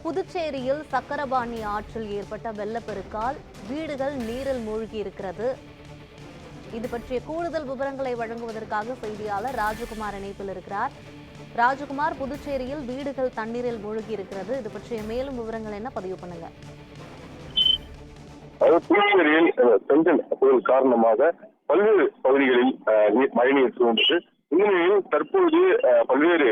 புதுச்சேரியில் சக்கரபாணி ஆற்றில் ஏற்பட்ட வெள்ளப்பெருக்கால் வீடுகள் நீரில் மூழ்கி இருக்கிறது. இது பற்றிய கூடுதல் விவரங்களை வழங்குவதற்காக செய்தியாளர் ராஜகுமார் இணைப்பில் இருக்கிறார். ராஜகுமார், புதுச்சேரியில் வீடுகள் தண்ணீரில் மூழ்கி இருக்கிறது. இது பற்றிய மேலும் விவரங்கள் என்ன, பதிவு பண்ணுங்க. புதுச்சேரியில் செஞ்சல் புயல் காரணமாக பல்வேறு பகுதிகளில் மழைநீர் சூழ்ந்தது. இந்நிலையில் தற்போது பல்வேறு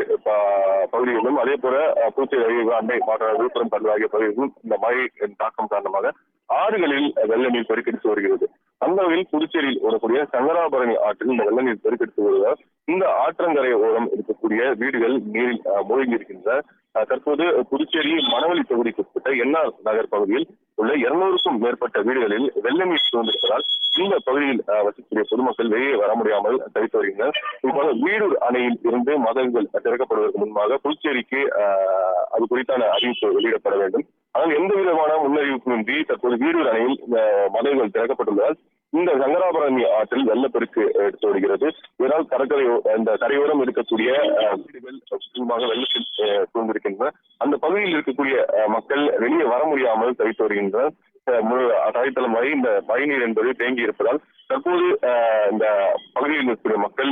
பகுதிகளிலும் அதே போல புதுச்சேரி அண்டை மாவட்ட விழுப்புரம் கடல் ஆகிய பகுதிகளிலும் இந்த மழை தாக்கம் காரணமாக ஆறுகளில் வெள்ள நீர் பெருக்கெடுத்து வருகிறது. அந்த வகையில் புதுச்சேரியில் வரக்கூடிய சங்கராபரணி ஆற்றில் இந்த வெள்ள நீர் பெருக்கெடுத்து வருவதால் இந்த ஆற்றங்கரை ஓரம் இருக்கக்கூடிய வீடுகள் நீரில் மூழ்கி இருக்கின்றன. தற்போது புதுச்சேரி மணவெளி தொகுதிக்கு உட்பட்ட என்ஆர் நகர் பகுதியில் உள்ள 200க்கும் மேற்பட்ட வீடுகளில் வெள்ள நீர் சூழ்ந்திருப்பதால் இந்த பகுதியில் வசிக்கக்கூடிய பொதுமக்கள் வெளியே வர முடியாமல் தவித்து வருகின்றனர். இதுபோல வீடூர் அணையில் இருந்து மதகுகள் திறக்கப்படுவதற்கு முன்பாக புதுச்சேரிக்கு அது குறித்தான அறிவிப்பு வெளியிடப்பட வேண்டும். ஆனால் எந்த விதமான முன்னறிவிப்புமின்றி தற்போது வீடூர் அணையில் மதகுகள் திறக்கப்பட்டுள்ளதால் இந்த சங்கராபரணி ஆற்றில் வெள்ளப்பெருக்கு எடுத்து வருகிறது. இதனால் இந்த கரையோரம் இருக்கக்கூடிய வீடுகள் முக்கியமாக வெள்ளத்தில் சூழ்ந்திருக்கின்றன. அந்த பகுதியில் இருக்கக்கூடிய மக்கள் வெளியே வர முடியாமல் தவித்து வருகின்றனர். தரைத்தளம் வரை இந்த மழைநீர் என்பது தேங்கி இருப்பதால் தற்போது இந்த பகுதியில் இருக்கக்கூடிய மக்கள்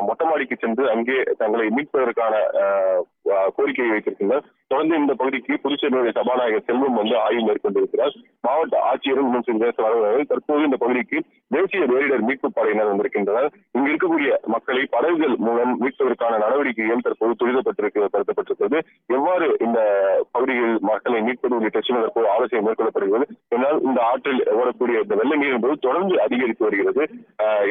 மொட்டை மாடிக்கு சென்று அங்கே தங்களை மீட்பதற்கான கோரிக்கையை வைத்திருக்கின்றனர். தொடர்ந்து இந்த பகுதிக்கு புதுச்சேரியுடைய சபாநாயகர் செல்வம் ஆய்வு மேற்கொண்டிருக்கிறார். மாவட்ட ஆட்சியரும் இன்னும் சில பேச வரவில்லை. தற்போது இந்த பகுதிக்கு தேசிய பேரிடர் மீட்பு படையினர் வந்திருக்கின்றனர். இங்கு இருக்கக்கூடிய மக்களை படகுகள் மூலம் மீட்பதற்கான நடவடிக்கைகள் தற்போது துரிதப்படுத்தப்பட்டிருக்கிறது. எவ்வாறு இந்த பகுதியில் மக்களை மீட்பது உள்ளிட்ட தற்போது ஆலோசனை மேற்கொள்ளப்படுகிறது. இதனால் இந்த ஆற்றில் ஓடக்கூடிய இந்த வெள்ள நீர் என்பது தொடர்ந்து அதிகரித்து வருகிறது.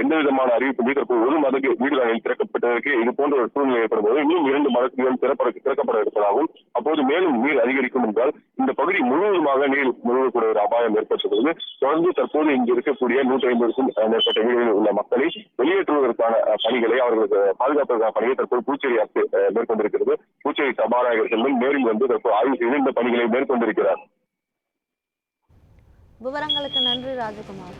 எந்த விதமான அறிவிப்பு தற்போது ஒரு மதகு வீடு அணையில் திறக்கப்பட்டதற்கு இது போன்ற ஒரு சூழ்நிலை ஏற்படும் போது இன்னும் 2 மதகுகள் திறக்கப்பட இருப்பதாகவும் அப்போது மேலும் நீர் அதிகரிக்கும் என்றால் இந்த பகுதி முழுவதுமாக நீர் முழுகக்கூடிய ஒரு அபாயம் ஏற்பட்டுள்ளது. தொடர்ந்து தற்போது இங்கு இருக்கக்கூடிய 150க்கும் மேற்பட்ட வீடுகளில் உள்ள மக்களை வெளியேற்றுவதற்கான பணிகளை அவர்களுக்கு பாதுகாப்பதற்கான பணியை தற்போது புதுச்சேரி அரசு மேற்கொண்டிருக்கிறது. புதுச்சேரி சபாநாயகர் செல்வம் நேரில் தற்போது ஆய்வு செய்து இந்த பணிகளை மேற்கொண்டிருக்கிறார். விவரங்களுக்கு நன்றி ராஜகுமார்.